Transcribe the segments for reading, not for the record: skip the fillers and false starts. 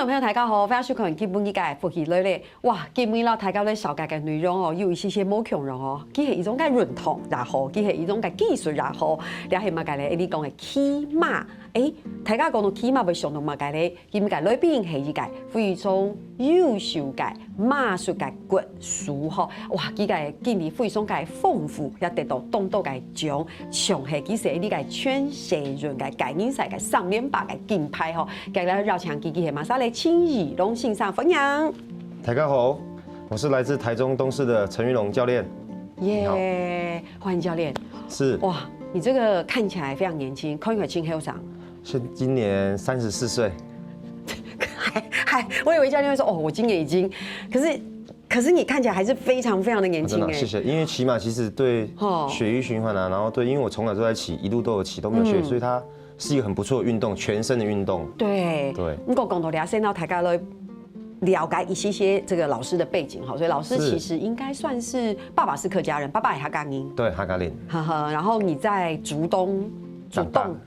眾朋友大家好，歡迎收看基本理解復習類咧。哇，今日啦，大家咧小解嘅內容哦，有一些冇強容哦，佢係一種嘅認同也好，佢係一種嘅技術也好，你係乜嘅咧？你講嘅騎馬，大家講到騎馬，會想到乜嘅咧？佢嘅裏邊係一個非常優秀嘅馬術嘅國術吼，哇，佢嘅經歷非常嘅豐富，也得到東道嘅獎，上係其實呢個全世界嘅概念賽嘅3連霸嘅金牌吼，今日邀請佢係馬莎咧青怡龍先生分享。大家好，我是來自台中東勢的陳玉龍教練。耶，歡迎教練。是。哇，你這個看起來非常年輕，看起來輕很長。今年34歲。我以為教練會說，哦，我今年已經，可是你看起來還是非常非常的年輕。真的，謝謝。因為騎馬其實對血液循環啊，然後對，因為我從小都在騎，一路都有騎，都沒有學，所以它是一個很不錯的運動，全身的運動。對。我講到倆先到大家來了解一些這個老師的背景哈，所以老師其實應該算是爸爸是客家人，爸爸也客家人。對，客家人。然後你在竹東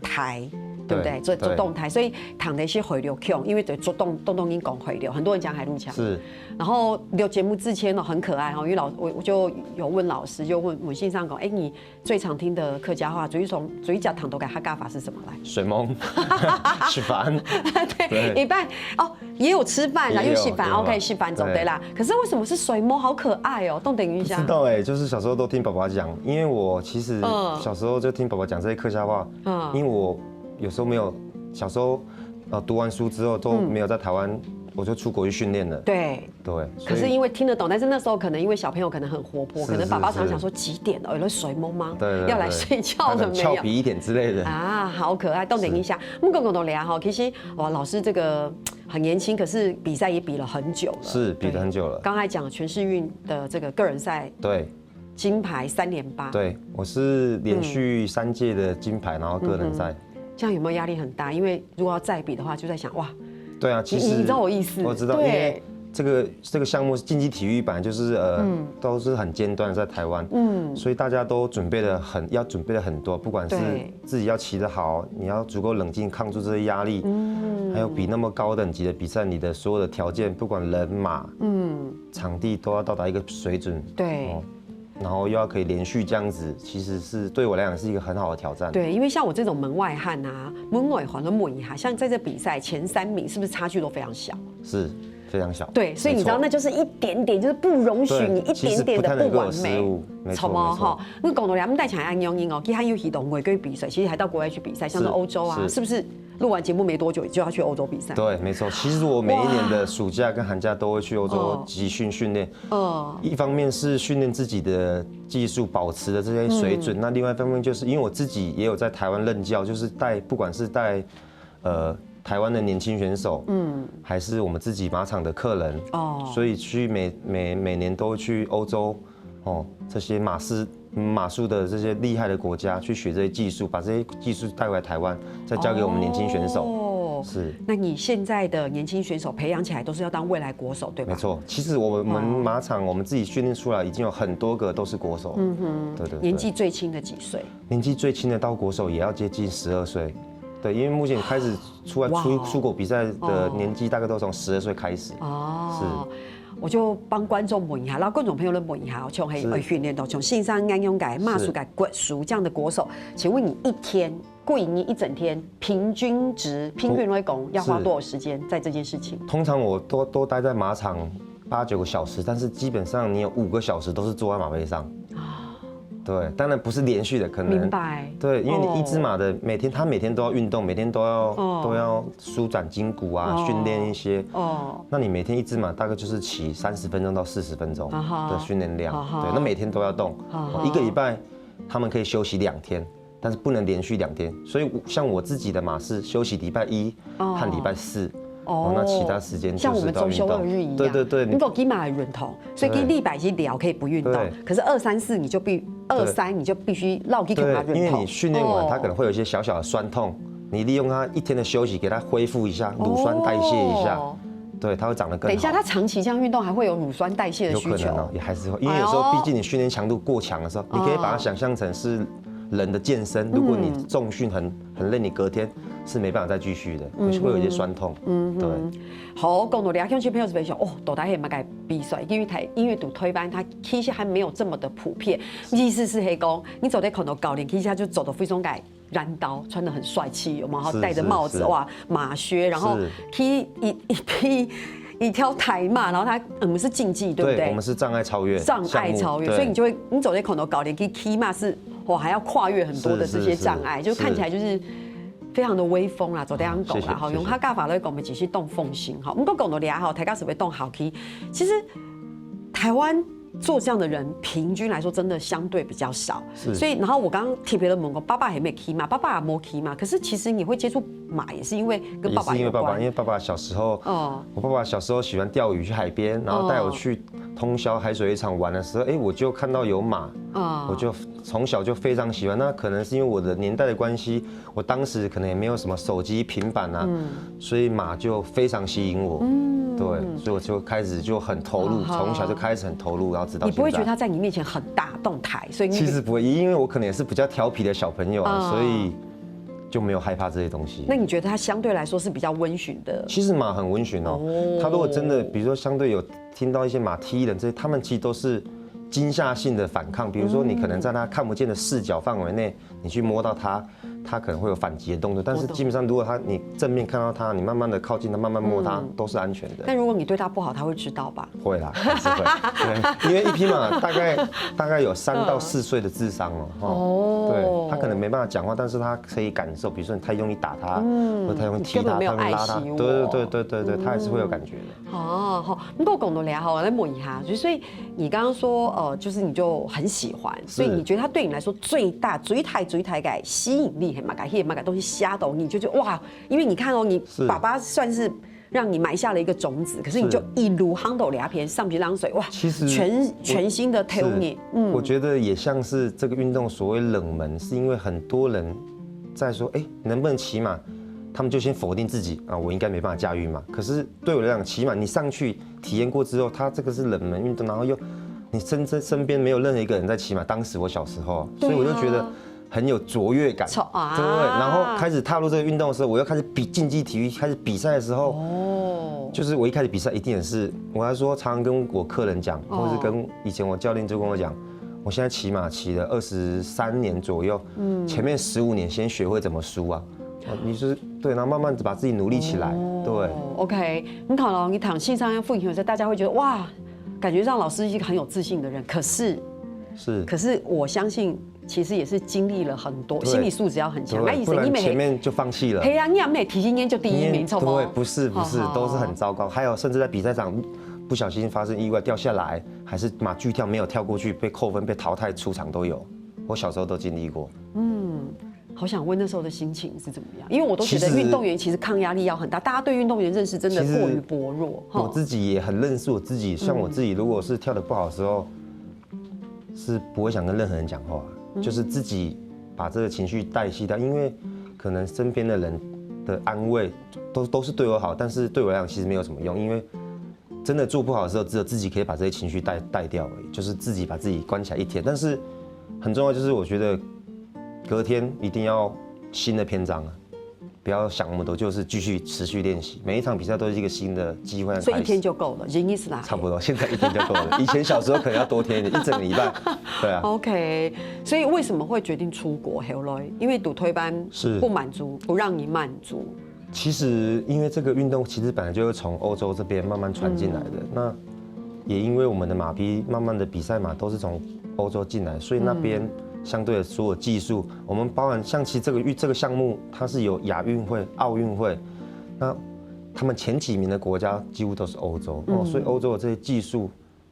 台。對不對？做動態，所以談的是回流腔，因為對做動音講回流，很多人講海陸腔。是。然後聊節目之前呢，很可愛哈，因為我就有問老師，就問信上講，你最常聽的客家話，最講談到嘅客家話是什麼來？水蒙，吃飯。對，一般也有吃飯，然後又吃飯 ，OK， 吃飯總對啦。可是為什麼是水蒙？好可愛哦，等一下。不知道就是小時候都聽爸爸講，因為我其實小時候就聽爸爸講這些客家話，因為我。有時候沒有，小時候讀完書之後都沒有在台灣，我就出國去訓練了。對。可是因為聽得懂，但是那時候可能因為小朋友可能很活潑，可能爸爸常想說幾點了，有了水蒙嗎？對，要來睡覺了沒有？俏皮一點之類的。啊，好可愛。等一下，我們講到倆哈，其實哇，老師這個很年輕，可是比賽也比了很久了。是，比了很久了。剛才講全世運的這個個人賽，對，金牌3連霸。對，我是連續3屆的金牌，然後個人賽。這樣有沒有壓力很大？因為如果要再比的話，就在想哇。對啊，其實你知道我意思。我知道，因為這個項目競技體育本來就是都是很尖端的，在台灣，所以大家都準備的很多，不管是自己要騎得好，你要足夠冷靜抗住這些壓力，還有比那麼高等級的比賽，你的所有的條件，不管人馬，場地都要到達一個水準。對。然後又要可以連續這樣子，其實是對我來講是一個很好的挑戰。對，因為像我這種門外漢啊，門外漢的門一下，像在這比賽前3名，是不是差距都非常小？是，非常小。對，所以你知道那就是一點點，就是不容許你一點點的不完美。沒錯哈。因為講到我們帶起來按用音哦，其實還有很多外國比賽，其實還到國外去比賽，像是歐洲啊，是不是？錄完節目沒多久就要去歐洲比賽。對，沒錯。其實我每一年的暑假跟寒假都會去歐洲集訓練。一方面是訓練自己的技術，保持的這些水準。那另外一方面就是因為我自己也有在台灣任教，就是不管是帶台灣的年輕選手，還是我們自己馬場的客人，所以去每年都會去歐洲，這些馬術的這些厲害的國家去學這些技術，把這些技術帶回來台灣，再交給我們年輕選手。是。那你現在的年輕選手培養起來都是要當未來國手，對吧？沒錯。其實我們馬場我們自己訓練出來已經有很多個都是國手。對。年紀最輕的幾歲？年紀最輕的到國手也要接近12歲。對，因為目前開始出國比賽的年紀大概都從12歲開始。是。我就幫觀眾問一下，然後觀眾朋友們問一下，從訓練到從線上應用改馬術改國術這樣的國手，請問你一整天平均來講要花多少時間在這件事情？通常我都待在馬場8、9個小時，但是基本上你有5個小時都是坐在馬背上。對，當然不是連續的，可能。明白。對，因為你一隻馬的他每天都要運動，每天都要舒展筋骨啊，訓練一些。那你每天一隻馬大概就是騎30分鐘到40分鐘的訓練量。對，那每天都要動。一個禮拜他們可以休息2天，但是不能連續2天。所以像我自己的馬是休息禮拜1和禮拜4。那其他時間像我們週休2日一樣。對。你講騎馬的認同，所以跟禮拜1聊可以不運動，可是2、3、4你就2、3你就必須繞去跟他認同。因為你訓練完，他可能會有一些小小的酸痛，你利用他1天的休息，給他恢復一下，乳酸代謝一下，對，他會長得更好。等一下，他長期這樣運動還會有乳酸代謝的需求？有可能哦，也還是會，因為有時候畢竟你訓練強度過強的時候，你可以把它想象成是人的健身。如果你重訓很累，你隔天是沒辦法再繼續的，會有一些酸痛。對。好，講到倆鄉親朋友是非常大台嘛個比賽，因為讀推班，它其實還沒有這麼的普遍。意思是黑講，你走在看到教練，其實他就走得非常改燃刀，穿得很帥氣，有嗎？然後戴着帽子，哇，馬靴，然後踢一條台馬，然後我們是競技，對不對？我們是障礙超越，所以你走在看到教練去踢馬是哇，還要跨越很多的這些障礙，就看起來就是非常的威風啦，走在樣講啦，好，用他教法來講，我們繼續動奉行，好，我們講到倆好，大家是不是動好去？其實台灣做這樣的人，平均來說真的相對比較少，所以然後我剛剛特別的問過，爸爸也沒騎馬，爸爸也沒騎馬，可是其實你會接觸馬，也是因為跟爸爸有關。因為爸爸小時候，我爸爸小時候喜歡釣魚去海邊，然後帶我去通霄海水浴場玩的時候，我就看到有馬，我就從小就非常喜歡。那可能是因為我的年代的關係，我當時可能也沒有什麼手機、平板啊，所以馬就非常吸引我。對，所以我就開始就很投入，從小就開始很投入，然後直到現在。你不會覺得他在你面前很大動態，所以其實不會，因為我可能也是比較調皮的小朋友啊，所以就沒有害怕這些東西。那你覺得他相對來說是比較溫馴的？其實馬很溫馴哦，他如果真的，比如說相對有聽到一些馬踢人這些，他們其實都是驚嚇性的反抗。比如說你可能在他看不見的視角範圍內，你去摸到他，他可能會有反擊的動作。但是基本上，如果你正面看到他，你慢慢的靠近他，慢慢摸他，都是安全的。但如果你對他不好，他會知道吧？會啦，還是會。對，因為一匹馬大概有3到4歲的智商哦。對，他可能沒辦法講話，但是他可以感受。比如說你太用力打他，或者太用力踢他，太用力拉他，對，他還是會有感覺的。好，不過講到倆好，我來問一下，所以你剛剛說就是你就很喜歡，所以你覺得他對你來說最大最台改吸引力很嘛改，東西瞎懂你就覺得哇，因為你看哦，你爸爸算是讓你埋下了一個種子，可是你就一路夯斗倆片上皮浪水哇，其實全新的 tell me， 我覺得也像是這個運動所謂冷門，是因為很多人在說能不能騎馬，他們就先否定自己啊，我應該沒辦法駕馭馬。可是對我來講，騎馬你上去體驗過之後，它這個是冷門運動，然後又你身邊沒有任何一個人在騎馬。當時我小時候，所以我就覺得很有卓越感，對。然後開始踏入這個運動的時候，我又開始比競技體育，開始比賽的時候，就是我一開始比賽一定也是，我還說常常跟我客人講，或是跟以前我教練就跟我講，我現在騎馬騎了23年左右，前面15年先學會怎麼輸啊。你是對，然後慢慢把自己努力起來，對。OK， 你看了，你躺線上父親有時候大家會覺得哇，感覺讓老師是一個很有自信的人，可是我相信其實也是經歷了很多，心理素質要很強。不然前面就放棄了。對啊，你也沒提前驗就第1名，錯嗎？對，不是，都是很糟糕。還有甚至在比賽場不小心發生意外掉下來，還是馬鋸跳沒有跳過去被扣分被淘汰出場都有。我小時候都經歷過。好想問那時候的心情是怎麼樣？因為我都覺得運動員其實抗壓力要很大，大家對運動員認識真的過於薄弱。我自己也很認識我自己，像我自己如果是跳得不好的時候，是不會想跟任何人講話，就是自己把這個情緒代謝掉，因為可能身邊的人的安慰都是對我好，但是對我來講其實沒有什麼用，因為真的做不好的時候，只有自己可以把這些情緒帶掉而已，就是自己把自己關起來一天。但是很重要就是我覺得。隔天一定要新的篇章啊！不要想那麼多，就是繼續持續練習。每一場比賽都是一個新的機會。所以1天就夠了，人意思啦。差不多，現在1天就夠了。以前小時候可能要多天一點，1整個禮拜。對啊。OK， 所以為什麼會決定出國？因為讀推班是不滿足，不讓你滿足。其實因為這個運動其實本來就是從歐洲這邊慢慢傳進來的，那也因為我們的馬匹慢慢的比賽馬都是從歐洲進來，所以那邊。相對的所有技術，我們包含像其實這個項目，它是有亞運會、奧運會，那他們前幾名的國家幾乎都是歐洲，所以歐洲的這些技術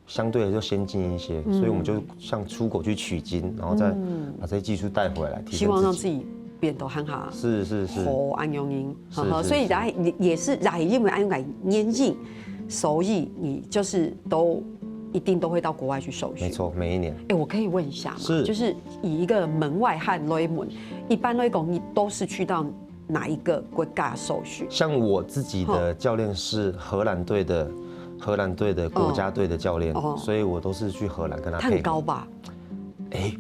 相對的就先進一些，所以我們就像出國去取經，然後再把這些技術帶回來，希望讓自己變得很好。是。好，安永英，所以也是因為安永改年紀，所以你就是一定都會到國外去受訓。沒錯，每一年。我可以問一下嗎？就是以一個門外漢來問，一般來講，你都是去到哪一個國家受訓？像我自己的教練是荷蘭隊的國家隊的教練，所以我都是去荷蘭跟他配合。他很高吧？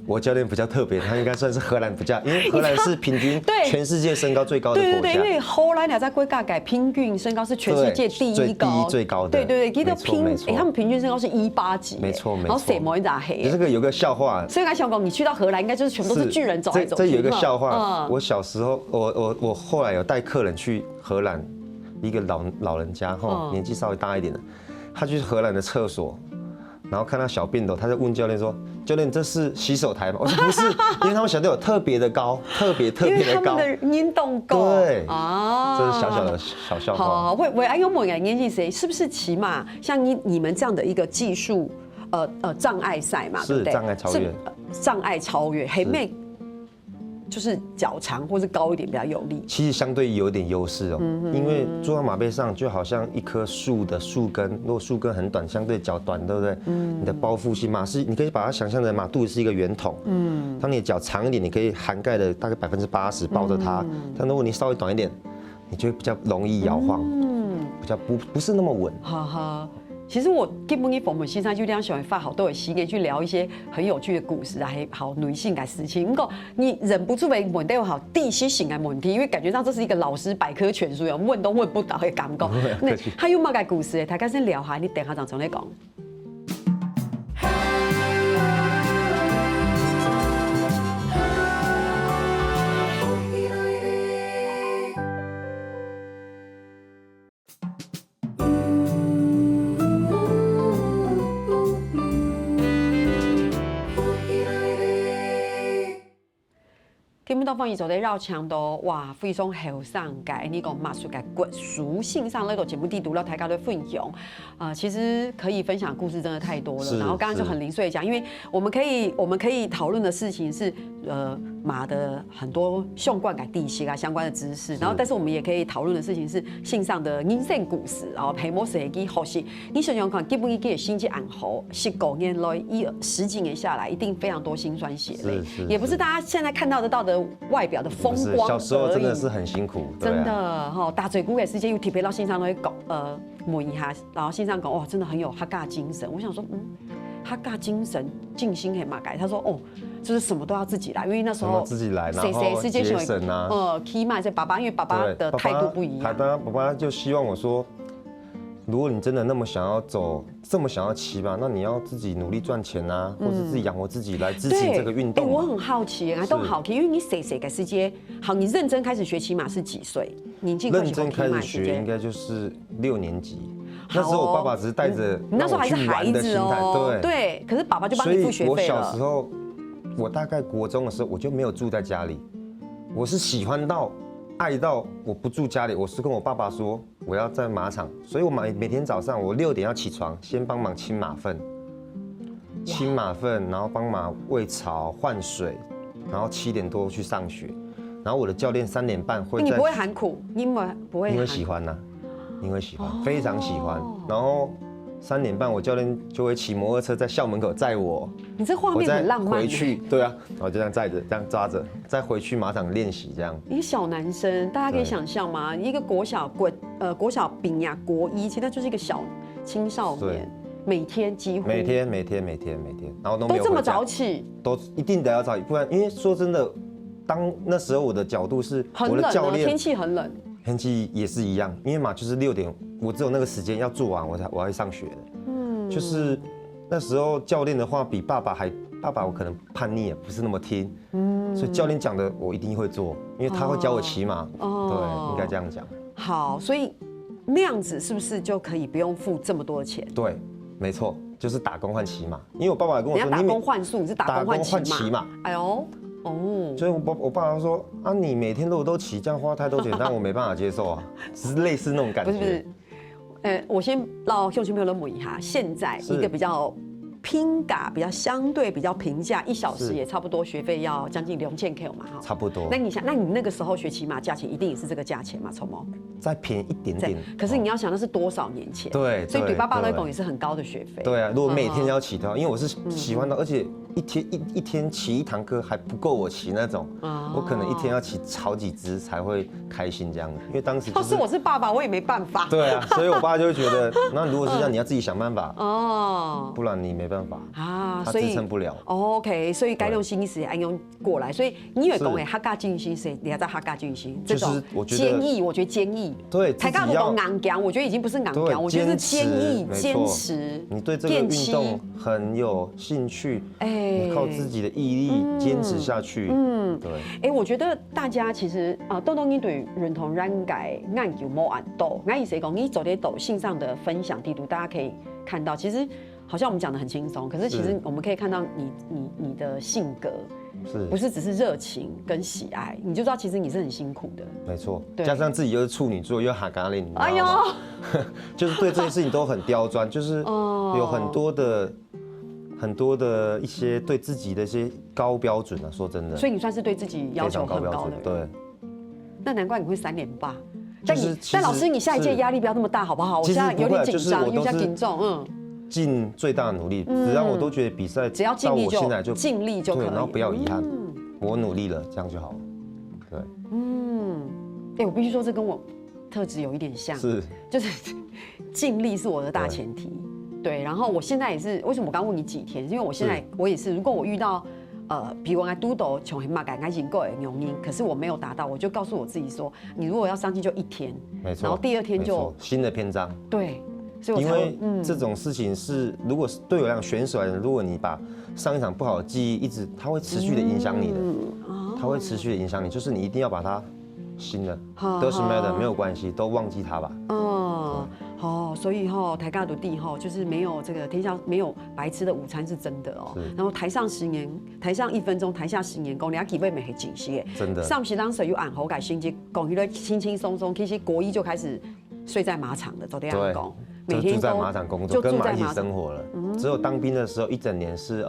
我教練比較特別，他應該算是荷蘭比較，因為荷蘭是平均全世界身高最高的國家。對，因為荷蘭也在國家改平均身高是全世界第一高，最高的。對，記得他們平均身高是180幾，沒錯。然後誰摸一打黑。這個有個笑話，所以剛才小狗，你去到荷蘭，應該就是全部都是巨人走來走去。這有一個笑話，我小時候，我後來有帶客人去荷蘭，一個老人家年紀稍微大一點的，他去荷蘭的廁所。然後看到小便斗，他就問教練說：“教練，這是洗手台嗎？”我說：“不是，因為他們小便斗特別的高，特別的高。”因為他們的運動高。對啊，這是小小的小笑話。好，我還有某個年紀誰是不是騎馬？像你們這樣的一個技術，障礙賽嘛，對不對？障礙超越。障礙超越，黑妹就是腳長或是高一點比較有力。其實相對有點優勢哦，因為坐在馬背上就好像一棵樹的樹根，如果樹根很短，相对腳短，对不对？你的包覆性，馬是你可以把它想象成馬肚子是一個圓筒，當你的腳長一點，你可以涵蓋的大概80%抱着它，但如果你稍微短一點，你就會比較容易搖晃，比較不是那麼穩。哈哈。其實我基本上訪問先生就這樣想法好，都有時間去聊一些很有趣的故事啊，還好女性的事情。不過你忍不住會問到好地區性的問題，因為感覺上這是一個老師百科全書，問都問不到的感覺。那還有乜個故事？大家先聊下，你等下再從來講。今日到放一走在繞牆都哇，非常後生嘅呢個馬術嘅國屬性上那個節目地讀了大家的分享其實可以分享故事真的太多了。然後剛剛就很零碎講，因為我們可以討論的事情是馬的很多相關嘅地形啊相關的知識，然後但是我們也可以討論的事情是性上的人生故事，然後陪我設計學習。你想想看，基本一個心機暗號，19年來10幾年下來，一定非常多辛酸血淚，也不是大家現在看到得到的外表的風光。小時候真的是很辛苦，真的哈。大嘴姑嘅時間又特別到線上都會講問一下，然後線上講哇，真的很有客家精神。我想說客家精神靜心很馬改，他說就是什麼都要自己來，因為那時候自己來，然後節省啊，key 嘛，這爸爸因為爸爸的態度不一樣，爸爸就希望我說，如果你真的那麼想要走，這麼想要騎吧，那你要自己努力賺錢啊，或者自己養活自己來支持這個運動。我很好奇，都好奇，因為你誰嘅時間，好，你認真開始學騎馬是幾歲？你認真開始學應該就是6年級。那時候我爸爸只是帶着你那時候還是孩子哦，對，可是爸爸就幫你付學費了。所以我小時候，我大概國中的時候，我就沒有住在家裡，我是喜歡到愛到我不住家裡，我是跟我爸爸說我要在馬場，所以我每天早上我6點要起床，先幫忙清馬糞，然後幫馬餵草換水，然後7點多去上學，然後我的教練3點半會。你不會喊苦，因為不會，因為喜歡吶，因為喜歡，非常喜歡，然後。3點半，我教練就會騎摩托車在校門口載我。你這畫面很浪漫。回去，對啊，我就這樣載着，這樣抓着，再回去馬場練習這樣。一個小男生，大家可以想象嗎？一個國小丙呀國一，其實他就是一個小青少年，每天幾乎每天，然後都這麼早起，都一定得要早起，不然因為說真的，當那時候我的角度是我的教練，天氣很冷。天氣也是一樣，因為馬就是6點，我只有那個時間要做完，我要去上學的。就是那時候教練的話比爸爸我可能叛逆也不是那麼聽，所以教練講的我一定會做，因為他會教我騎馬。對，應該這樣講。好，所以那樣子是不是就可以不用付這麼多的錢？對，沒錯，就是打工換騎馬。因為我爸爸跟我說，你打工換宿，你是打工換騎馬。哎呦。所以我爸說啊，你每天都騎，這樣花太多錢，但我沒辦法接受啊，只是類似那種感覺。不是，我先讓鄉親朋友們問一下，現在一個比較平價、比較相對比較平價，1小時也差不多學費要將近2000塊嘛，哈，差不多。那你想，那你那個時候學騎馬價錢一定也是這個價錢嘛？聰夢再便宜一點點。可是你要想，那是多少年前？對，所以對爸爸來講也是很高的學費。對啊，如果每天要騎的話，因為我是喜歡的，而且一天騎一堂課還不夠我騎那種，我可能一天要騎好幾隻才會開心這樣。因為當時要是我是爸爸，我也沒辦法。對啊，所以我爸就會覺得，那如果是這樣，你要自己想辦法哦，不然你沒辦法啊，他支撐不了。OK， 所以該用心思按用過來，所以你以為講的客家進行式，你還在客家進行這種堅毅，我覺得堅毅。對，台灣不講硬講，我覺得已經不是硬講，我覺得是堅毅、堅持。你對這個運動很有興趣，你靠自己的毅力堅持下去。對。我覺得大家其實豆豆你對認同咱改研究冇按豆，俺意思講你走在抖信上的分享地圖，大家可以看到，其實好像我們講的很輕鬆，可是其實我們可以看到你的性格。不是只是熱情跟喜愛，你就知道其實你是很辛苦的。沒錯，加上自己又是處女座，又哈嘎令，哎呦，就是對這些事情都很刁鑽，就是有很多的一些對自己的一些高標準啊。說真的，所以你算是對自己要求很高的人。對，那難怪你會3連霸。但老師，你下一屆壓力不要那麼大，好不好？我現在有點緊張，有點緊張。盡最大的努力，只要我都覺得比賽只要盡力就盡力就可以，然後不要遺憾，我努力了，這樣就好了。對，我必須說這跟我特質有一點像，就是盡力是我的大前提。對，然後我現在也是，為什麼我剛問你幾天？因為我現在我也是，如果我遇到比如說督導從很馬趕緊過來牛音，可是我沒有達到，我就告訴我自己說，你如果要上進就1天，沒錯，然後第2天就新的篇章。对。因為這種事情是，如果是對我來講選手來講，如果你把上一場不好的記憶一直，它會持續的影響你的，它會持續的影響你，就是你一定要把它新的 doesn't matter 沒有關係，都忘記它吧。所以台尬的地就是沒有這個天下沒有白吃的午餐是真的哦。然後台上10年，台上1分鐘，台下10年功，你要幾位沒很緊些。真的。上時當時有按好改心機，講起來輕輕鬆鬆，其實國一就開始睡在馬場的，昨天講。每天住在馬場工作，跟馬一起生活了。只有當兵的時候1整年是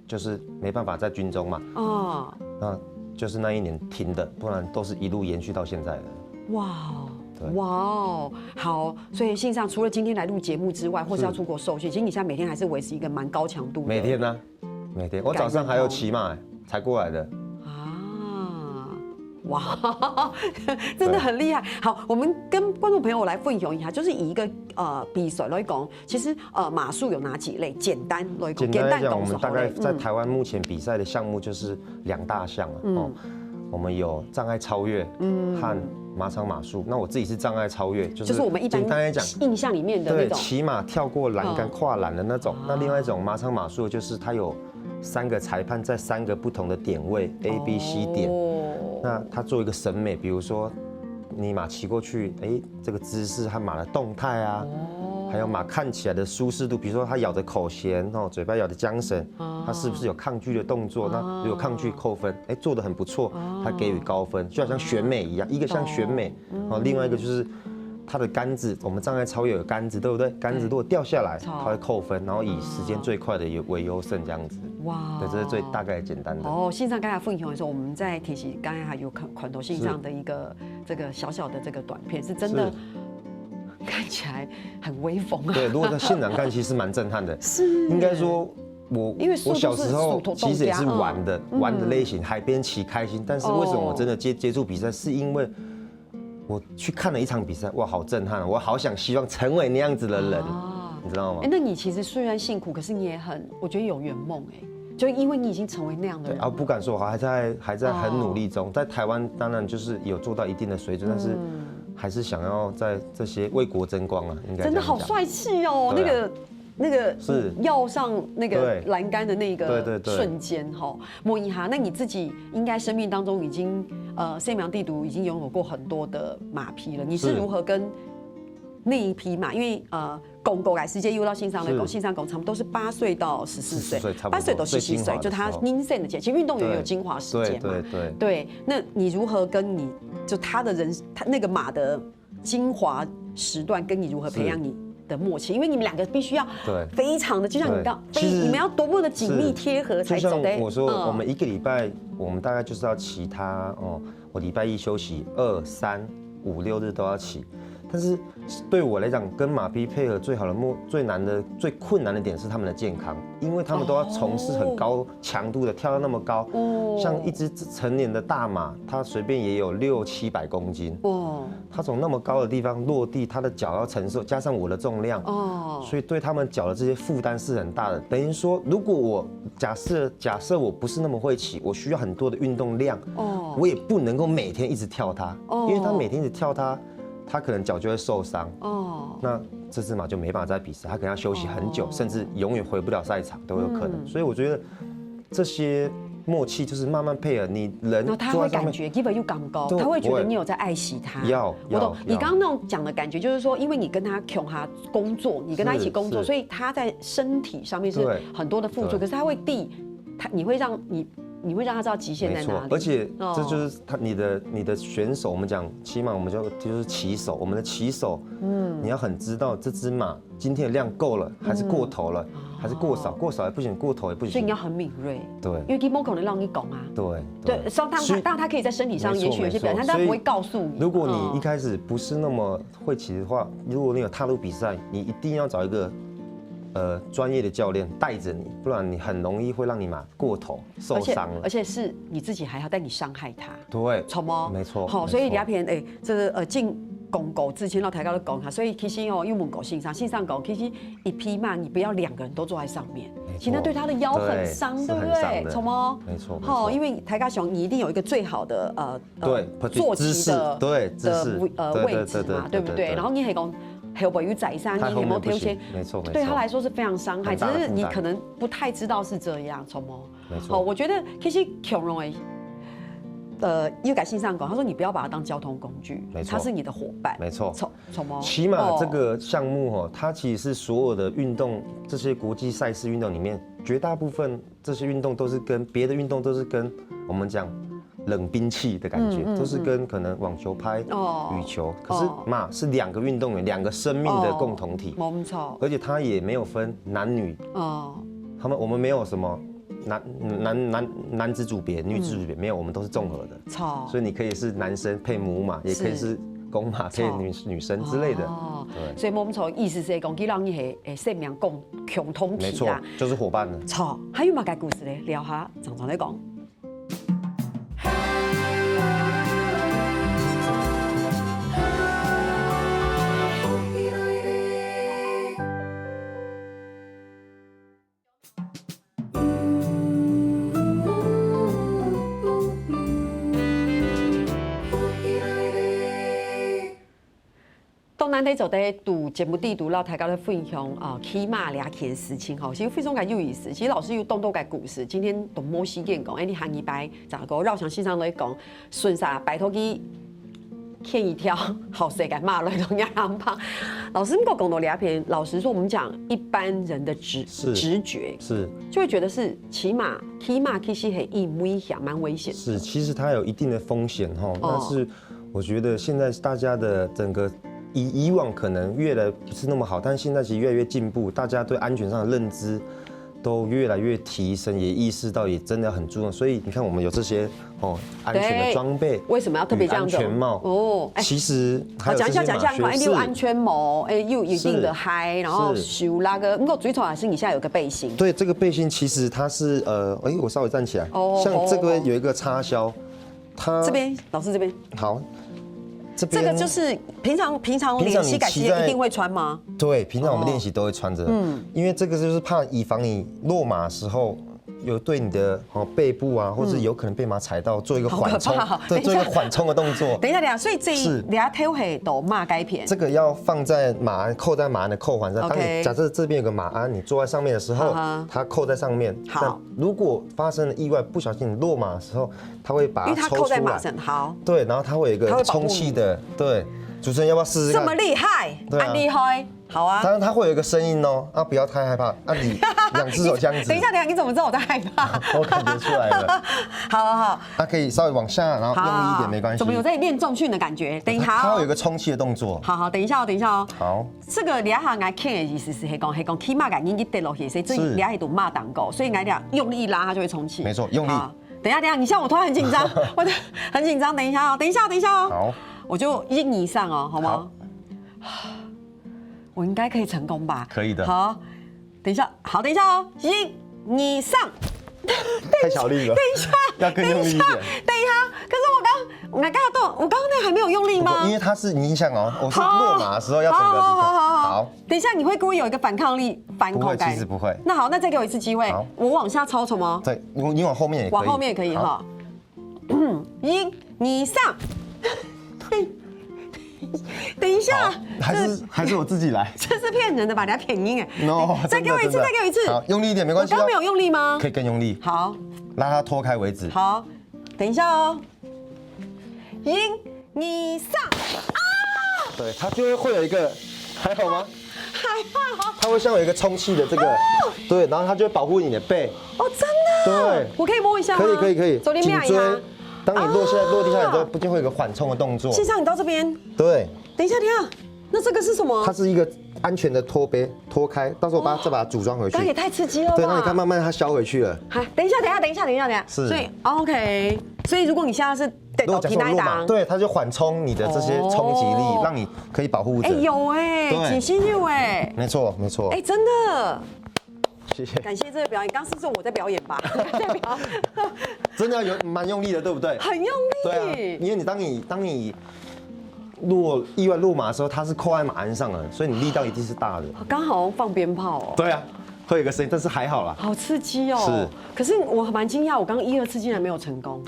就是沒辦法在軍中嘛。那就是那1年停的，不然都是一路延續到現在的。哇，好，所以信上除了今天來錄節目之外，或是要出國受訓，其實你現在每天還是維持一個蠻高強度的。每天呢？每天，我早上還有騎馬才過來的。哇，真的很厲害。好，我們跟觀眾朋友來分享一下，就是以一個比賽來講，其實馬術有哪幾類？簡單來講，我們大概在台灣目前比賽的項目就是2大項我們有障礙超越和馬場馬術。那我自己是障礙超越，就是我們一般簡單來講印象裡面的那種，對，騎馬跳過欄杆、跨欄的那種。那另外一種馬場馬術就是它有3個裁判在3個不同的點位 A、B、C 點。那他做一個審美，比如說你馬騎過去，這個姿勢和馬的動態啊，還有馬看起來的舒適度，比如說它咬着口弦嘴巴咬着韁繩，它是不是有抗拒的動作？那如果抗拒扣分，做得很不錯，它給予高分，就好像選美一樣，一個像選美，另外一個就是它的桿子，我們障礙超越有桿子，對不對？桿子如果掉下來，它會扣分，然後以時間最快的為優勝這樣子。哇，對，這是最大概簡單的。線上剛才分享的時候，我們在提起剛才還有款頭線上的一個這個小小的這個短片，是真的看起來很威風啊。對，如果在現場看，其實蠻震撼的。是，應該說我小時候其實也是玩的類型，海邊騎開心。但是為什麼我真的接觸比賽，是因為我去看了一場比賽，哇，好震撼！我好想希望成為那樣子的人，你知道嗎？那你其實雖然辛苦，可是你也很，我覺得有圓夢就因為你已經成為那樣的人。不敢說，還在很努力中。在台灣當然就是有做到一定的水準，但是還是想要在這些為國爭光啊，應該真的好帥氣哦，那個是要上那個欄杆的那個瞬間摸一下。那你自己應該生命當中已經西洋地圖已經擁有過很多的馬匹了，你是如何跟那一匹馬？因為公狗來世界又到線上的狗，線上狗差不多都是8歲到14歲，8歲到17歲，就他年輕的階段。其實運動員有精華時間嘛，對。那你如何跟你就他那個馬的精華時段，跟你如何培養你的默契？因為你們2個必須要非常的，就像你們要多麼的緊密貼合才走的。我說我們1個禮拜，我們大概就是要騎它我禮拜1休息2、3。5、6日都要騎。但是對我來講，跟馬匹配合最好的最困難的點是他們的健康，因為他們都要從事很高強度的跳到那麼高。像一隻成年的大馬，它隨便也有600、700公斤。它從那麼高的地方落地，它的腳要承受，加上我的重量，所以對他們腳的這些負擔是很大的。等於說，如果我假設我不是那麼會騎，我需要很多的運動量，我也不能夠每天一直跳它，因為它每天一直跳它可能腳就會受傷。那這隻馬就沒辦法再比賽，它可能要休息很久，甚至永遠回不了賽場都有可能。所以我覺得這些默契就是慢慢配合，你人坐在上面，他會感覺基本又感高，他會覺得你有在愛惜他。我懂你剛剛那種講的感覺，就是說，因為你跟他工作，你跟他一起工作，所以他在身體上面是很多的付出，可是他会你會讓他知道極限在哪裡。而且這就是你的選手，我們講騎馬，我們就是騎手，我們的騎手，你要很知道這隻馬今天的量夠了，還是過頭了，還是过少，过少也不行，過頭也不行。所以你要很敏銳。對，因为基本可能讓你講啊。對，當然他可以在身體上也許有些表現，但他不會告訴你。如果你一開始不是那麼會騎的話，如果你有踏入比賽，你一定要找一個專業的教練帶着你，不然你很容易會讓你馬過頭受傷了，而且是你自己還要帶你傷害他。對，錯嗎？沒錯。好，所以兩片這個進公狗之前，老台高都講哈，所以其實因為問狗性上狗，其實一匹馬你不要2個人都坐在上面，其實那對他的腰很傷，對不對？錯嗎？沒錯。好，因為台高熊你一定有一個最好的坐騎的位置嘛，對不對？然後你還講。還有在上，你有沒有挑些？沒錯，對他來說是非常傷害，只是你可能不太知道是這樣，錯嗎？沒錯。好，我覺得其實強榮有感性上講，他說你不要把它當交通工具，它是你的夥伴，沒錯，錯嗎？騎馬這個項目它其實是所有的運動，這些國際賽事運動裡面，絕大部分這些運動都是跟別的運動都是跟我們講。冷兵器的感覺，都是跟可能網球拍、羽球，可是馬是2個運動員、2個生命的共同體，而且它也沒有分男女，我們沒有什麼男子組別、女子組別，沒有，我們都是綜合的，所以你可以是男生配母馬，也可以是公馬配女生之類的，對，所以我們從意思是講，佢讓你係生命共同體，沒錯，就是夥伴了。錯，還有馬個故事咧，聊下常常在講。咱在做在讀節目地讀老大家在分享騎馬倆騎的事情哈，其實非常的有意思。其實老師有動個故事，今天同某時間講，你行一擺，咋個繞牆線上來講，順啥拜託去牽一條好世界馬來同樣安排。老師們講到倆片，老實說，我們講一般人的直覺是就會覺得是騎馬其實很危險，蠻危險。是，其實它有一定的風險哈，但是我覺得現在大家的整個。以往可能越來不是那麼好，但是現在其實越來越進步，大家對安全上的認知都越來越提升，也意識到也真的很注重。所以你看，我們有這些安全的裝備，為什麼要特別這樣子？安全帽其實還有講一下，有安全帽，有一定的嗨，然後手那個，不過最重要的是你現在有個背心。對，這個背心其實它是我稍微站起來，像這個有一個插銷，它這邊老師這邊好。這個就是平常練習改期一定會穿嗎？對，平常我們練習都會穿着。因為這個就是怕以防你落馬的時候有對你的背部啊，或者有可能被馬踩到，做一個緩衝，對，做一個緩衝的動作。等一下，所以這倆頭係都馬改片。這個要放在馬鞍，扣在馬鞍的扣環上。當你假設這邊有個馬鞍，你坐在上面的時候，它扣在上面。好，如果發生了意外，不小心你落馬的時候，它會把它抽出來。因為它扣在馬上。好。對，然後它會有一個充氣的，對。主持人要不要試試看？這麼厲害，很厲害，好啊。當然它會有一個聲音哦，不要太害怕。你2隻手這樣子。等一下，你怎麼知道我在害怕？我感覺出來了。好。它可以稍微往下，然後用力一點沒關係。怎麼有在練重訓的感覺？等一下。它會有一個充氣的動作。好，等一下哦。好。這個倆下愛看的意思是講騎馬感應該跌落去，所以這倆係讀馬當狗，所以愛倆用力一拉，它就會充氣。沒錯，用力。等一下，你像我突然很緊張，我很緊張。等一下哦。好。我就1以上哦，好嗎？好，我應該可以成功吧？可以的。好，等一下，好，等一下哦，1以上。太小力了，等一下，要更用力一点。等一下，可是我刚刚那還沒有用力嗎？因為它是你想哦，我是落馬的時候要整個。好，等一下，你會故意有一個反抗力、反口感？其實不會。那好，那再給我一次機會，我往下抽什麼？对，你往後面也可以。往後面也可以哈。1以上。等一下，還是我自己來。這是騙人的吧？等下騙音哎。No， 再給我一次，再給我一次。好，用力一點沒關係。我剛剛沒有用力嗎？可以更用力。好，拉它脫開為止。好，等一下哦。1以上啊！對，它就會有一個，還好嗎？還好。它會像有一個充氣的這個，對，然後它就會保護你的背。哦，真的？對。我可以摸一下嗎？可以。頸椎。當你落地下來之後，不就會有一個緩衝的動作？先生，你到這邊。對。等一下，那這個是什麼？它是一個安全的脫杯，脫開，到時候再把它組裝回去。這也太刺激了吧！對，那你看，慢慢它消回去了。好，等一下。是。所以 OK， 所以如果你現在是提那一檔，對，它就緩衝你的這些衝擊力，讓你可以保護着。有緊心有没錯。真的。謝謝，感謝這個表演。剛是我在表演吧？真的蠻用力的，對不對？很用力。對啊，因為當你意外落馬的時候，它是扣在馬鞍上了，所以你力道一定是大的。剛好放鞭炮哦。對啊，會有個聲音，但是還好啦。好刺激哦。是。可是我蠻驚訝，我剛剛1、2次竟然沒有成功。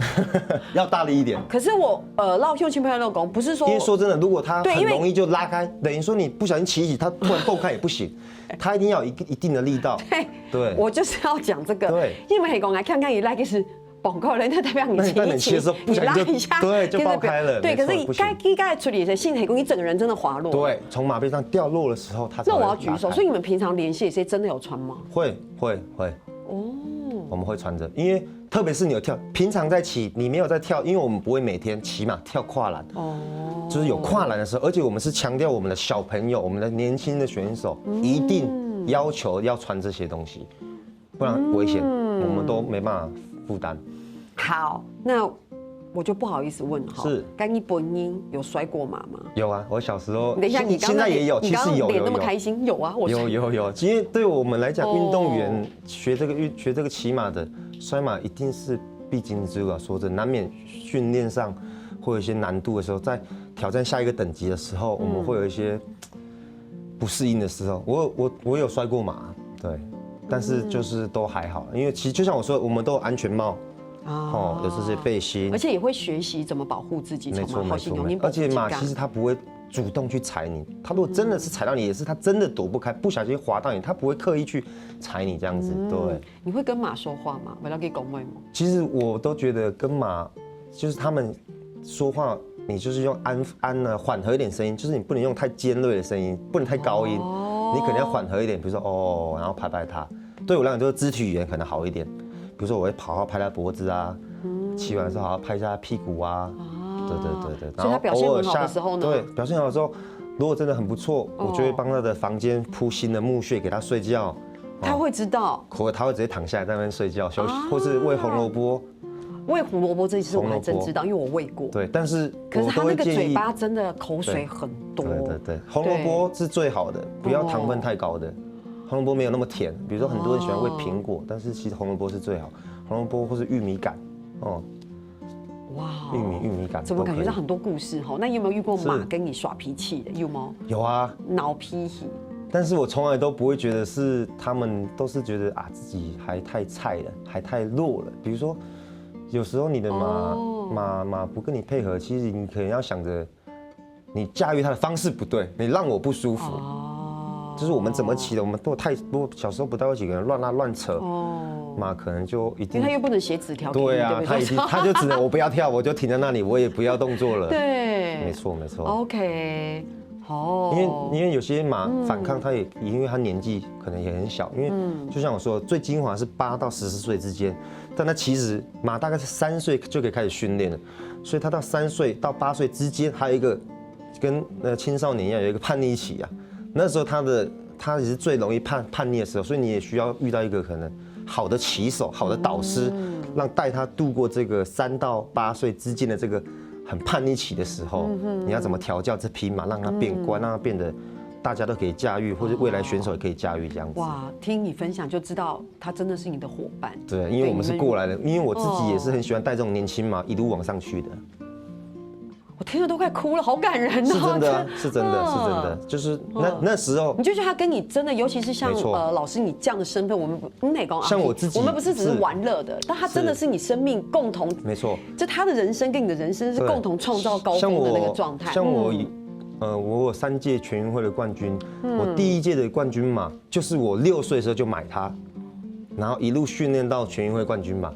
要大力一點。可是我繞胸前拍漏弓，不是說。因為說真的，如果它很容易就拉開，等於說你不小心騎起，它突然蹦開也不行。它一定要有一定的力道。對，我就是要講這個。對，因為黑公來看看，你拉開是蹦開了，那代表你騎的時候不小心就對就爆開了。對，可是該處理的是黑公，你整個人真的滑落。對，從馬背上掉落的時候，它。那我要舉手，所以你們平常連線真的有穿嗎？會。哦，我們會穿着，因為特別是你有跳，平常在騎，你沒有在跳，因為我們不會每天騎馬跳跨欄。哦。就是有跨欄的時候，而且我們是強調我們的小朋友、我們的年輕的選手一定要求要穿這些東西，不然危險，我們都沒辦法負擔。好，那我就不好意思問了。是，剛一本音有摔過馬嗎？有啊，我小時候。等一下，你現在也有，其實有。臉那麼開心，有啊，我有。因為對我們來講，運動員學這個騎馬的摔馬一定是必經之路啊。說真的，難免訓練上會有一些難度的時候，在挑戰下一個等級的時候，我們會有一些不適應的時候。我有摔過馬，對，但是就是都還好，因為其實就像我說，我們都有安全帽，有這些背心，而且也會學習怎麼保護自己。沒錯，而且馬其實它不會主動去踩你，它如果真的是踩到你，也是它真的躲不開，不小心滑到你，它不會刻意去踩你這樣子。對，你會跟馬說話嗎？為了給拱衛嗎？其實我都覺得跟馬就是他們說話。你就是用緩和一點聲音，就是你不能用太尖銳的聲音，不能太高音，你可能要緩和一點，比如說然後拍拍它。對我來講，就是肢體語言可能好一點，比如說我會好好拍他脖子啊，騎完的時候好好拍一下他屁股啊，對。所以他表現很好的時候呢？對，表現好的時候，如果真的很不錯，我就會幫他的房間鋪新的木屑給他睡覺。他會知道？他會直接躺下來在那邊睡覺休息，或是餵紅蘿蔔。餵胡蘿蔔這一次我還真知道，因為我餵過。對，但是可是他那個嘴巴真的口水很多。對，紅蘿蔔是最好的，不要糖分太高的。紅蘿蔔沒有那麼甜，比如說很多人喜歡餵蘋果，但是其實紅蘿蔔是最好。紅蘿蔔或是玉米桿，哇，玉米桿。怎麼感覺到很多故事哈？那你有沒有遇過馬跟你耍脾氣的？有嗎？有啊，鬧脾氣。但是我從來都不會覺得是他們，都是覺得自己還太菜了，還太弱了。比如說。有時候你的馬不跟你配合，其實你可能要想着，你駕馭它的方式不對，你讓我不舒服。就是我們怎麼騎的，我們如果小時候不太會騎，可能亂拉亂扯，馬可能就一定。因為他又不能寫紙條。對啊，他就只能我不要跳，我就停在那裡，我也不要動作了。對，沒錯。OK。因為有些馬反抗，它也因為它年紀可能也很小，因為就像我說，最精華是8到14歲之間，但它其實馬大概是3歲就可以開始訓練了，所以它到3歲到8歲之間還有一個跟青少年一樣有一個叛逆期啊，那時候他也是最容易叛逆的時候，所以你也需要遇到一個可能好的騎手、好的導師，讓帶他度過這個3到8歲之間的這個很叛逆期的時候，你要怎麼調教這匹馬，讓它變乖，讓它變得大家都可以駕馭，或者未來選手也可以駕馭這樣子。哇，聽你分享就知道他真的是你的夥伴。對，因為我們是過來的，因為我自己也是很喜歡帶這種年輕馬一路往上去的。我聽了都快哭了，好感人哦！是真的，是真的，是真的，就是那時候，你就觉得他跟你真的，尤其是像老師你這樣的身份，我们哪講像我自己，我們不是只是玩樂的，但他真的是你生命共同，沒錯，就他的人生跟你的人生是共同創造高峰的那個狀態。像我有3屆全運會的冠軍，我第1屆的冠軍馬就是我6歲的時候就買它，然後一路訓練到全運會冠軍馬。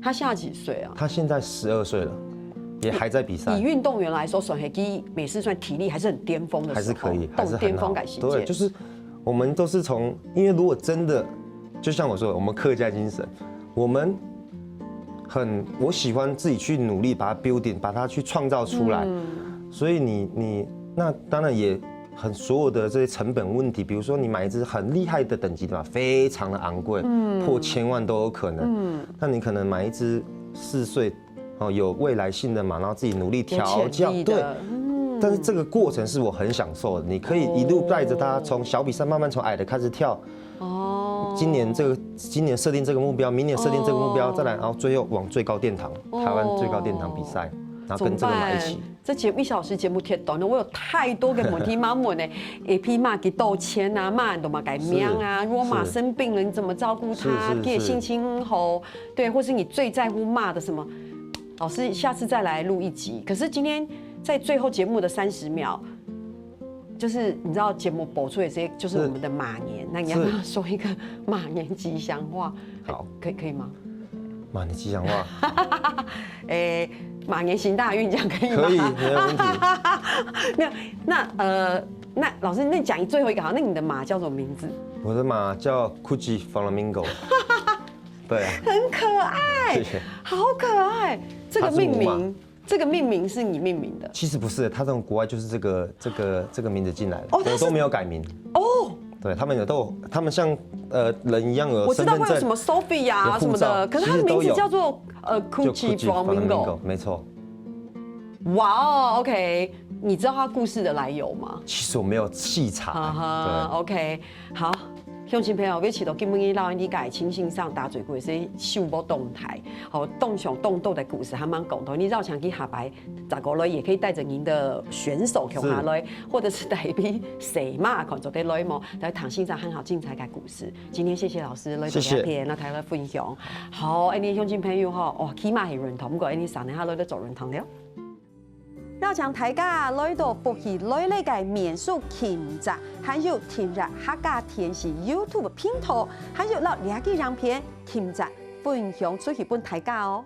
他現在幾歲啊？他現在12歲了。也還在比賽。以運動員來說，選黑基每次算體力還是很巔峰的時候，還是可以，還是巔峰感。對，就是我們都是從，因為如果真的，就像我说的，我們客家精神，我喜歡自己去努力把它 building， 把它去創造出來。所以你那當然也很所有的這些成本問題，比如說你買一隻很厲害的等級的馬，非常的昂貴，破1000萬都有可能。那你可能買一隻4歲。有未來性的馬，然後自己努力調教，對，但是這個過程是我很享受的。你可以一路帶着他從小比賽慢慢從矮的開始跳，今年設定這個目標，明年設定這個目標，再來，然後最後往最高殿堂，台灣最高殿堂比賽，然後跟這個馬一起。這1小時節目太短了，我有太多個問題要問呢。一匹馬給道歉啊，馬都嘛改命啊。如果馬生病了，你怎麼照顧它？給性侵後，對，或是你最在乎馬的什麼？老師，下次再來錄一集。可是今天在最後節目的30秒，就是你知道節目播出的這些，就是我們的馬年。那你要不要說一個馬年吉祥話？好，可以嗎？馬年吉祥話，馬年行大運，這樣可以嗎？可以，沒有問題。沒有，那老師，那講最後一個好，那你的馬叫什麼名字？我的馬叫 Kuji Flamingo。對啊，很可愛，謝謝，好可愛。這個命名是你命名的？其實不是，他從國外就是這個名字進來的，我都沒有改名。哦，對，他們他們像人一樣有身份證，我知道會有什麼 Sophia 啊什麼的，可是他的名字叫做Kuji Flamingo， 沒錯。哇哦 ，OK， 你知道他故事的來由嗎？其實我沒有細查。對 ，OK， 好。鄉親朋友，要知道今日老安理解清信上打嘴過是秀波動態，好動上動鬥的故事還蠻共同。你繞牆去下擺10個也可以帶着您的選手去下來，或者是帶一匹誰馬看做的來嘛，來談欣賞很好精彩的故事。今天謝謝老師來這邊來台來分享。好，安尼鄉親朋友哈，哇，起碼係認同，不過安尼上年下來都做認同了。繞牆大家來到福氣來呢個民宿墾宅，還有添入客家電視 YouTube 頻道，還有老2個影片墾宅分享出去俾大家哦。